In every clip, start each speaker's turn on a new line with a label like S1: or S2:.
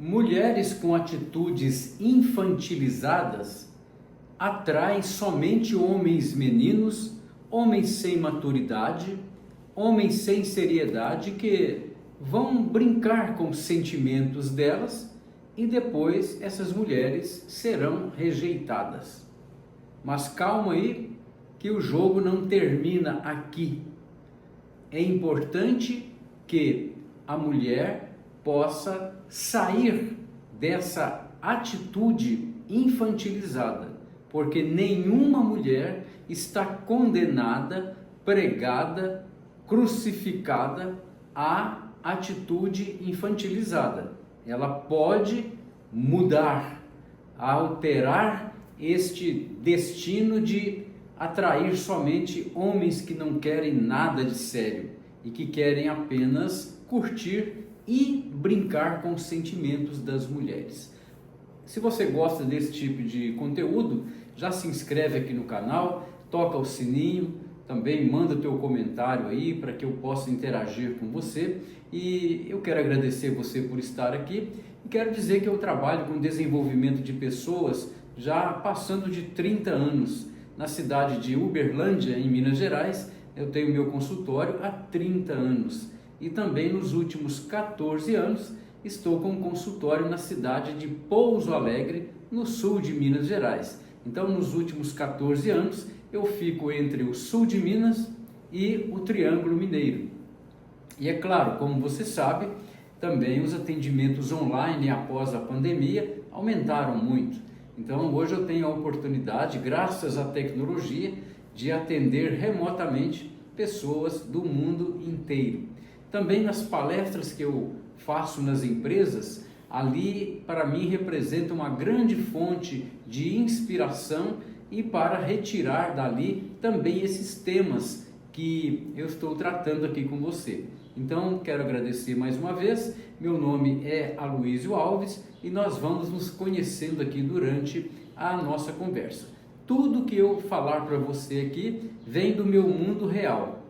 S1: Mulheres com atitudes infantilizadas atraem somente homens meninos, homens sem maturidade, homens sem seriedade que vão brincar com os sentimentos delas e depois essas mulheres serão rejeitadas. Mas calma aí, que o jogo não termina aqui. É importante que a mulher possa sair dessa atitude infantilizada, porque nenhuma mulher está condenada, pregada, crucificada à atitude infantilizada. Ela pode mudar, alterar este destino de atrair somente homens que não querem nada de sério e que querem apenas curtir e brincar com os sentimentos das mulheres. Se você gosta desse tipo de conteúdo, já se inscreve aqui no canal, toca o sininho, também manda teu comentário aí para que eu possa interagir com você. E eu quero agradecer você por estar aqui e quero dizer que eu trabalho com desenvolvimento de pessoas já passando de 30 anos. Na cidade de Uberlândia, em Minas Gerais, eu tenho meu consultório há 30 anos. E também nos últimos 14 anos estou com um consultório na cidade de Pouso Alegre, no sul de Minas Gerais. Então, nos últimos 14 anos, eu fico entre o sul de Minas e o Triângulo Mineiro. E é claro, como você sabe, também os atendimentos online após a pandemia aumentaram muito. Então, hoje eu tenho a oportunidade, graças à tecnologia, de atender remotamente pessoas do mundo inteiro. Também nas palestras que eu faço nas empresas, ali para mim representa uma grande fonte de inspiração e para retirar dali também esses temas que eu estou tratando aqui com você. Então, quero agradecer mais uma vez. Meu nome é Aloísio Alves e nós vamos nos conhecendo aqui durante a nossa conversa. Tudo que eu falar para você aqui vem do meu mundo real,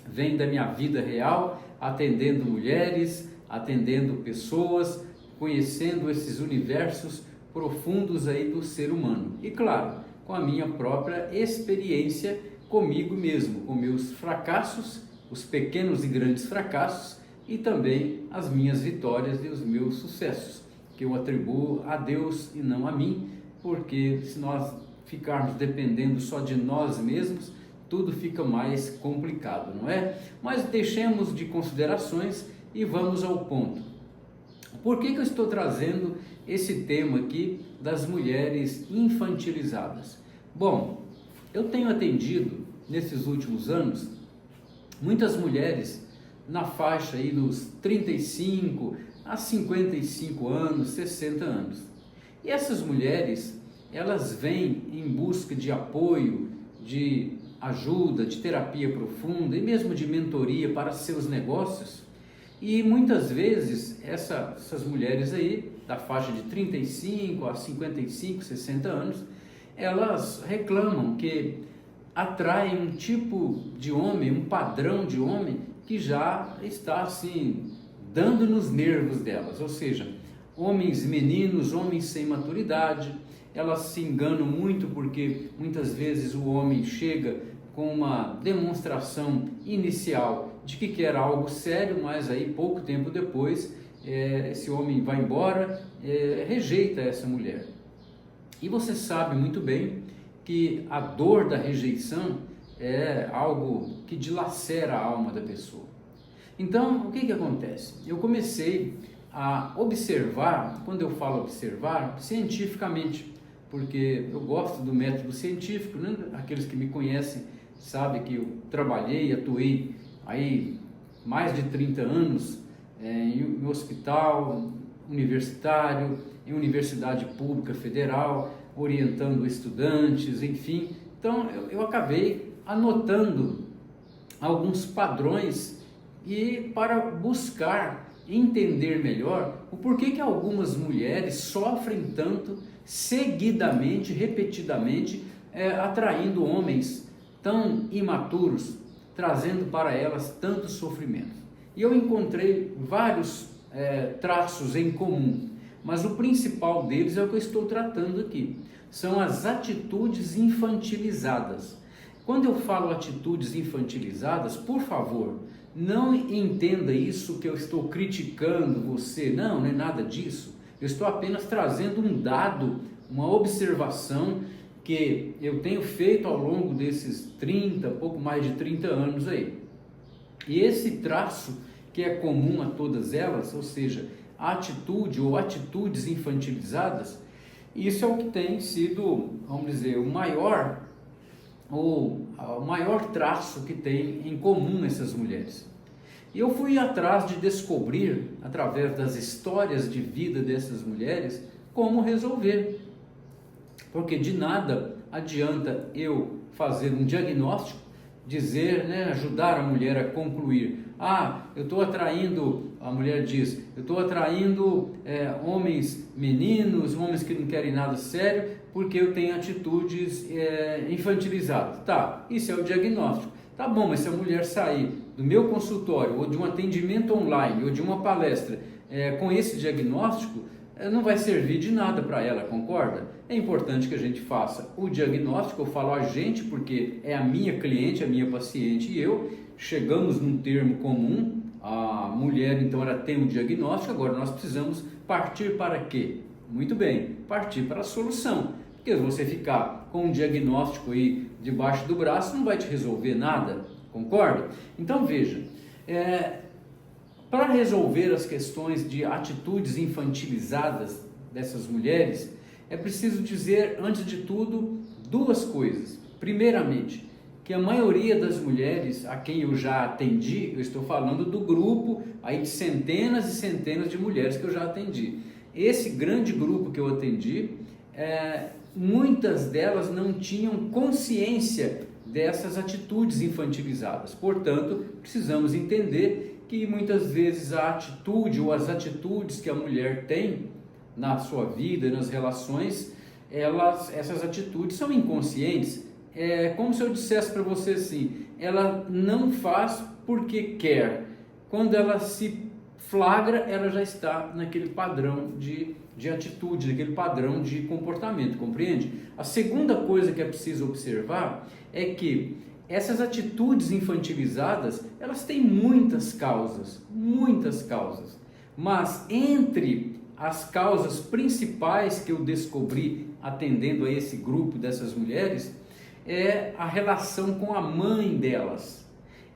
S1: vem da minha vida real, atendendo mulheres, atendendo pessoas, conhecendo esses universos profundos aí do ser humano. E claro, com a minha própria experiência comigo mesmo, com meus fracassos, os pequenos e grandes fracassos e também as minhas vitórias e os meus sucessos, que eu atribuo a Deus e não a mim, porque se nós ficarmos dependendo só de nós mesmos, tudo fica mais complicado, não é? Mas deixemos de considerações e vamos ao ponto. Por que eu estou trazendo esse tema aqui das mulheres infantilizadas? Bom, eu tenho atendido nesses últimos anos muitas mulheres na faixa aí dos 35 a 55 anos, 60 anos. E essas mulheres, elas vêm em busca de apoio, de ajuda, de terapia profunda e mesmo de mentoria para seus negócios. E muitas vezes essas mulheres aí, da faixa de 35 a 55, 60 anos, elas reclamam que atraem um tipo de homem, um padrão de homem que já está assim, dando nos nervos delas, ou seja, homens meninos, homens sem maturidade. Elas se enganam muito porque muitas vezes o homem chega com uma demonstração inicial de que quer algo sério, mas aí pouco tempo depois esse homem vai embora, rejeita essa mulher. E você sabe muito bem que a dor da rejeição é algo que dilacera a alma da pessoa. Então, o que acontece? Eu comecei a observar, quando eu falo observar, cientificamente, porque eu gosto do método científico, né? Aqueles que me conhecem sabem que eu trabalhei, atuei aí mais de 30 anos em hospital universitário, em universidade pública federal, orientando estudantes, enfim. Então eu acabei anotando alguns padrões e para buscar entender melhor o porquê que algumas mulheres sofrem tanto seguidamente, repetidamente, atraindo homens tão imaturos, trazendo para elas tanto sofrimento. E eu encontrei vários traços em comum, mas o principal deles é o que eu estou tratando aqui. São as atitudes infantilizadas. Quando eu falo atitudes infantilizadas, por favor, não entenda isso que eu estou criticando você. Não, não é nada disso. Eu estou apenas trazendo um dado, uma observação que eu tenho feito ao longo desses pouco mais de 30 anos aí. E esse traço que é comum a todas elas, ou seja, a atitude ou atitudes infantilizadas, isso é o que tem sido, vamos dizer, o maior traço que tem em comum essas mulheres. E eu fui atrás de descobrir, através das histórias de vida dessas mulheres, como resolver. Porque de nada adianta eu fazer um diagnóstico, dizer, ajudar a mulher a concluir. Eu estou atraindo, a mulher diz, eu estou atraindo homens meninos, homens que não querem nada sério, porque eu tenho atitudes infantilizadas. Tá, isso é o diagnóstico. Tá bom, mas se a mulher sair do meu consultório, ou de um atendimento online, ou de uma palestra, com esse diagnóstico, não vai servir de nada para ela, concorda? É importante que a gente faça o diagnóstico. Eu falo a gente porque é a minha cliente, a minha paciente e eu chegamos num termo comum. A mulher então ela tem um diagnóstico, agora nós precisamos partir para quê? Muito bem, partir para a solução, porque você ficar com um diagnóstico aí debaixo do braço não vai te resolver nada, concorda? Então veja, para resolver as questões de atitudes infantilizadas dessas mulheres, é preciso dizer, antes de tudo, duas coisas. Primeiramente, que a maioria das mulheres a quem eu já atendi, eu estou falando do grupo aí de centenas e centenas de mulheres que eu já atendi. Esse grande grupo que eu atendi, muitas delas não tinham consciência dessas atitudes infantilizadas. Portanto, precisamos entender que muitas vezes a atitude ou as atitudes que a mulher tem na sua vida, nas relações, essas atitudes são inconscientes. É como se eu dissesse para você assim, ela não faz porque quer. Quando ela se flagra, ela já está naquele padrão de atitude, naquele padrão de comportamento, compreende? A segunda coisa que é preciso observar é que essas atitudes infantilizadas, elas têm muitas causas, mas entre as causas principais que eu descobri atendendo a esse grupo dessas mulheres, é a relação com a mãe delas.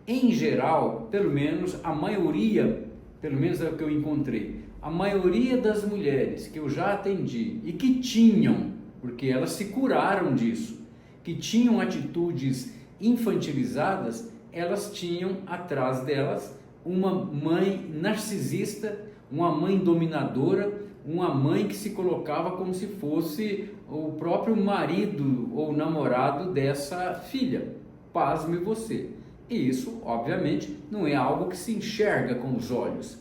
S1: Em geral, pelo menos a maioria, pelo menos é o que eu encontrei, a maioria das mulheres que eu já atendi e que tinham, porque elas se curaram disso, que tinham atitudes infantilizadas, elas tinham atrás delas uma mãe narcisista, uma mãe dominadora, uma mãe que se colocava como se fosse o próprio marido ou namorado dessa filha. Pasme você. E isso, obviamente, não é algo que se enxerga com os olhos,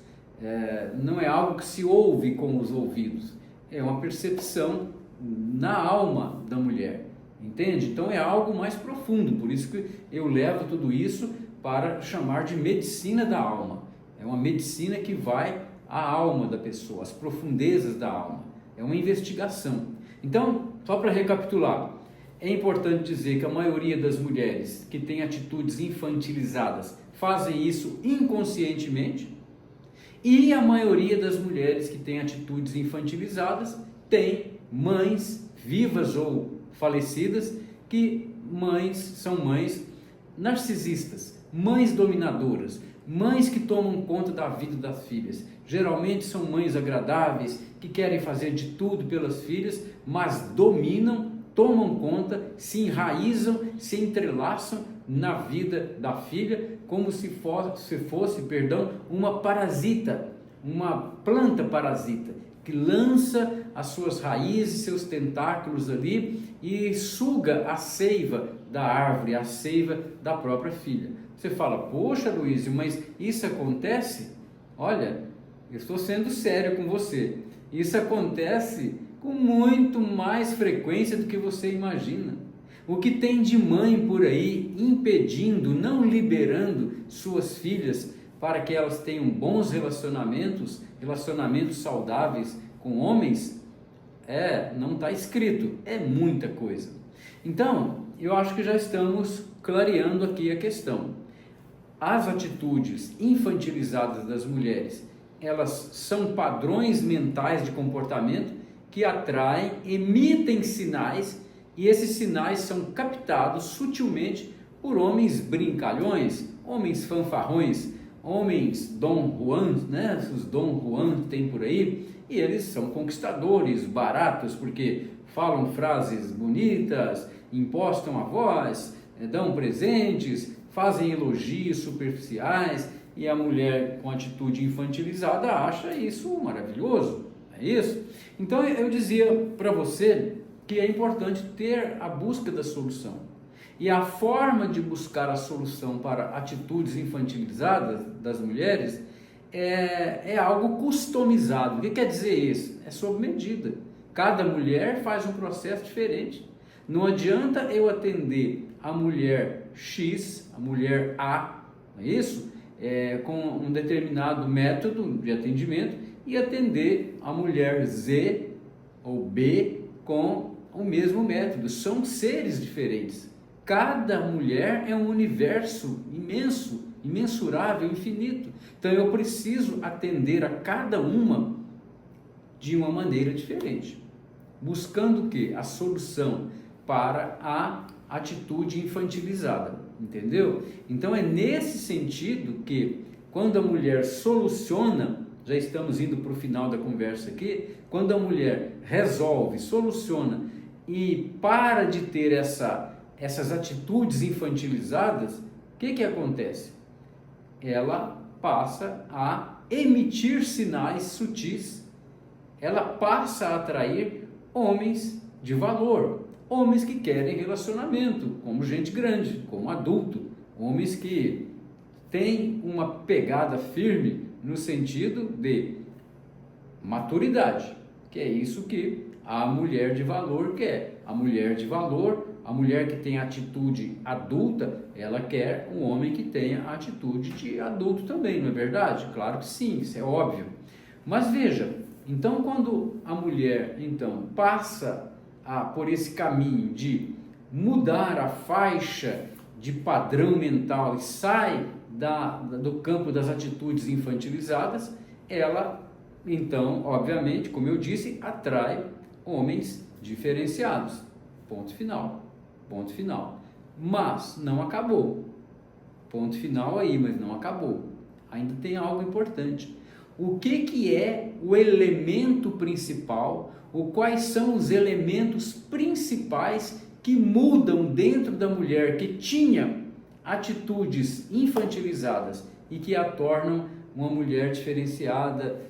S1: não é algo que se ouve com os ouvidos, é uma percepção na alma da mulher. Entende? Então é algo mais profundo, por isso que eu levo tudo isso para chamar de medicina da alma. É uma medicina que vai à alma da pessoa, às profundezas da alma. É uma investigação. Então, só para recapitular, é importante dizer que a maioria das mulheres que têm atitudes infantilizadas fazem isso inconscientemente, e a maioria das mulheres que têm atitudes infantilizadas tem mães vivas ou falecidas, que são mães narcisistas, mães dominadoras, mães que tomam conta da vida das filhas. Geralmente são mães agradáveis, que querem fazer de tudo pelas filhas, mas dominam, tomam conta, se enraizam, se entrelaçam na vida da filha, como se fosse, uma parasita, uma planta parasita, que lança as suas raízes, seus tentáculos ali e suga a seiva da árvore, a seiva da própria filha. Você fala, poxa Luísio, mas isso acontece? Olha, eu estou sendo sério com você. Isso acontece com muito mais frequência do que você imagina. O que tem de mãe por aí impedindo, não liberando suas filhas para que elas tenham bons relacionamentos, relacionamentos saudáveis com homens, não está escrito, é muita coisa. Então, eu acho que já estamos clareando aqui a questão. As atitudes infantilizadas das mulheres, elas são padrões mentais de comportamento que atraem, emitem sinais, e esses sinais são captados sutilmente por homens brincalhões, homens fanfarrões, homens Dom Juan, né? Os Dom Juan tem por aí, e eles são conquistadores, baratos, porque falam frases bonitas, impostam a voz, dão presentes, fazem elogios superficiais, e a mulher com atitude infantilizada acha isso maravilhoso, é isso? Então eu dizia para você que é importante ter a busca da solução. E a forma de buscar a solução para atitudes infantilizadas das mulheres é algo customizado. O que quer dizer isso? É sob medida. Cada mulher faz um processo diferente. Não adianta eu atender a mulher X, a mulher A, não é isso? Com um determinado método de atendimento e atender a mulher Z ou B com o mesmo método. São seres diferentes. Cada mulher é um universo imenso, imensurável, infinito. Então eu preciso atender a cada uma de uma maneira diferente, buscando o quê? A solução para a atitude infantilizada, entendeu? Então é nesse sentido que quando a mulher soluciona, já estamos indo para o final da conversa aqui, quando a mulher resolve, soluciona e para de ter essas atitudes infantilizadas, o que acontece? Ela passa a emitir sinais sutis, ela passa a atrair homens de valor, homens que querem relacionamento, como gente grande, como adulto, homens que têm uma pegada firme no sentido de maturidade, que é isso que a mulher de valor quer. A mulher de valor, a mulher que tem atitude adulta, ela quer um homem que tenha atitude de adulto também, não é verdade? Claro que sim, isso é óbvio. Mas veja, então quando a mulher passa por esse caminho de mudar a faixa de padrão mental e sai do campo das atitudes infantilizadas, ela então, obviamente, como eu disse, atrai homens diferenciados. Ponto final. Ponto final. Mas não acabou. Ponto final aí, mas não acabou. Ainda tem algo importante. O que é o elemento principal, ou quais são os elementos principais que mudam dentro da mulher que tinha atitudes infantilizadas e que a tornam uma mulher diferenciada,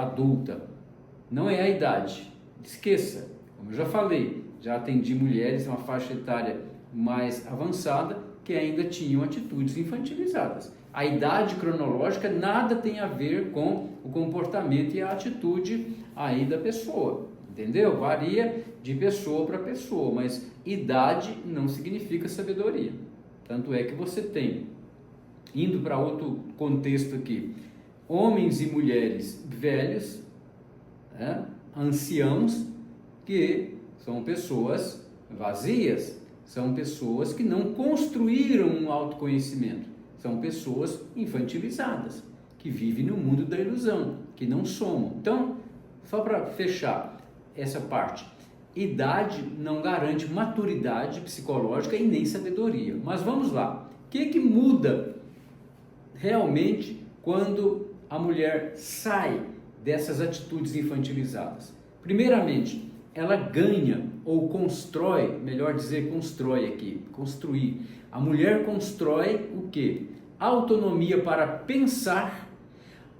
S1: adulta? Não é a idade. Esqueça, como eu já falei, já atendi mulheres em uma faixa etária mais avançada que ainda tinham atitudes infantilizadas. A idade cronológica nada tem a ver com o comportamento e a atitude aí da pessoa, entendeu? Varia de pessoa para pessoa, mas idade não significa sabedoria. Tanto é que você tem, indo para outro contexto aqui, homens e mulheres velhos, anciãos, que são pessoas vazias, são pessoas que não construíram um autoconhecimento, são pessoas infantilizadas, que vivem no mundo da ilusão, que não somam. Então, só para fechar essa parte, idade não garante maturidade psicológica e nem sabedoria. Mas vamos lá, o que muda realmente quando a mulher sai dessas atitudes infantilizadas? Primeiramente, ela ganha ou constrói, melhor dizer, constrói aqui, construir. A mulher constrói o quê? Autonomia para pensar,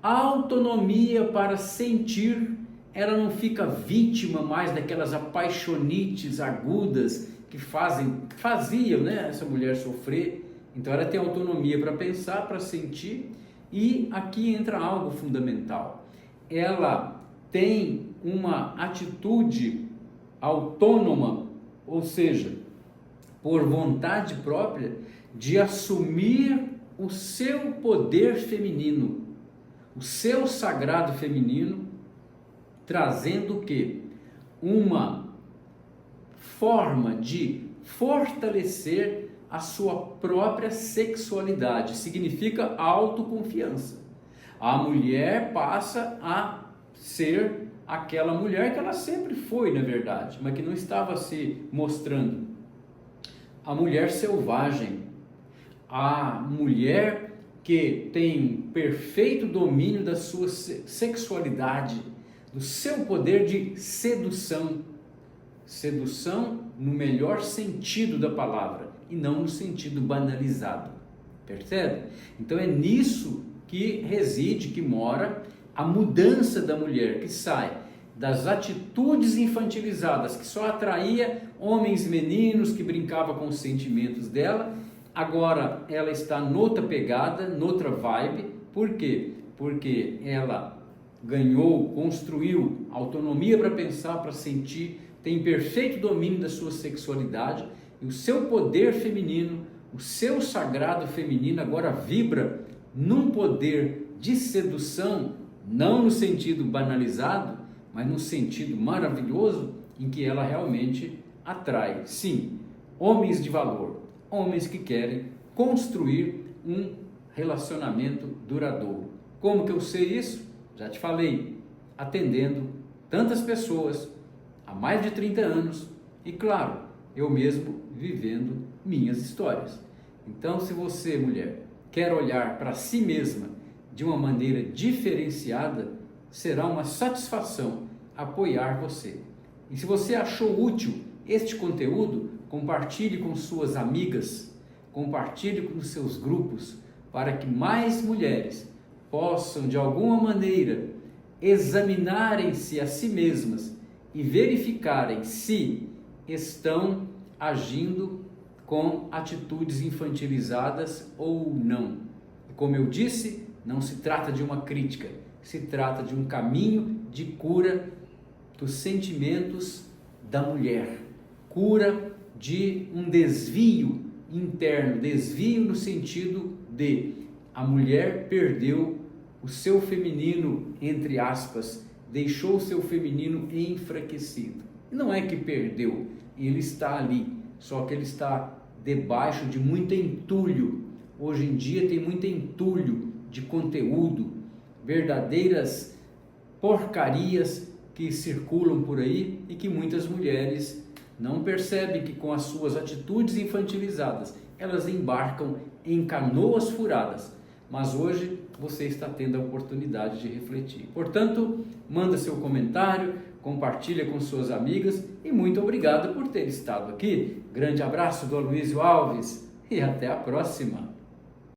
S1: autonomia para sentir. Ela não fica vítima mais daquelas apaixonites agudas que faziam, essa mulher sofrer. Então ela tem autonomia para pensar, para sentir, e aqui entra algo fundamental. Ela tem uma atitude autônoma, ou seja, por vontade própria, de assumir o seu poder feminino, o seu sagrado feminino, trazendo o quê? Uma forma de fortalecer a sua própria sexualidade. Significa autoconfiança. A mulher passa a ser aquela mulher que ela sempre foi, na verdade, mas que não estava se mostrando. A mulher selvagem, a mulher que tem perfeito domínio da sua sexualidade, do seu poder de sedução. Sedução no melhor sentido da palavra e não no sentido banalizado. Percebe? Então é nisso que reside, que mora a mudança da mulher, que sai das atitudes infantilizadas, que só atraía homens meninos, que brincava com os sentimentos dela. Agora ela está noutra pegada, noutra vibe. Por quê? Porque ela ganhou, construiu autonomia para pensar, para sentir, tem perfeito domínio da sua sexualidade e o seu poder feminino, o seu sagrado feminino agora vibra num poder de sedução, não no sentido banalizado, mas no sentido maravilhoso em que ela realmente atrai, sim, homens de valor, homens que querem construir um relacionamento duradouro. Como que eu sei isso? Já te falei, atendendo tantas pessoas há mais de 30 anos e, claro, eu mesmo vivendo minhas histórias. Então, se você, mulher, quer olhar para si mesma de uma maneira diferenciada, será uma satisfação apoiar você. E se você achou útil este conteúdo, compartilhe com suas amigas, compartilhe com seus grupos, para que mais mulheres possam, de alguma maneira, examinarem-se a si mesmas e verificarem se estão agindo com atitudes infantilizadas ou não. E como eu disse, não se trata de uma crítica, se trata de um caminho de cura dos sentimentos da mulher, cura de um desvio interno, desvio no sentido de a mulher perdeu o seu feminino, entre aspas, deixou o seu feminino enfraquecido. Não é que perdeu, ele está ali, só que ele está debaixo de muito entulho. Hoje em dia tem muito entulho de conteúdo, verdadeiras porcarias que circulam por aí e que muitas mulheres não percebem que com as suas atitudes infantilizadas elas embarcam em canoas furadas. Mas hoje você está tendo a oportunidade de refletir. Portanto, manda seu comentário, compartilha com suas amigas e muito obrigado por ter estado aqui. Grande abraço do Aloysio Alves e até a próxima!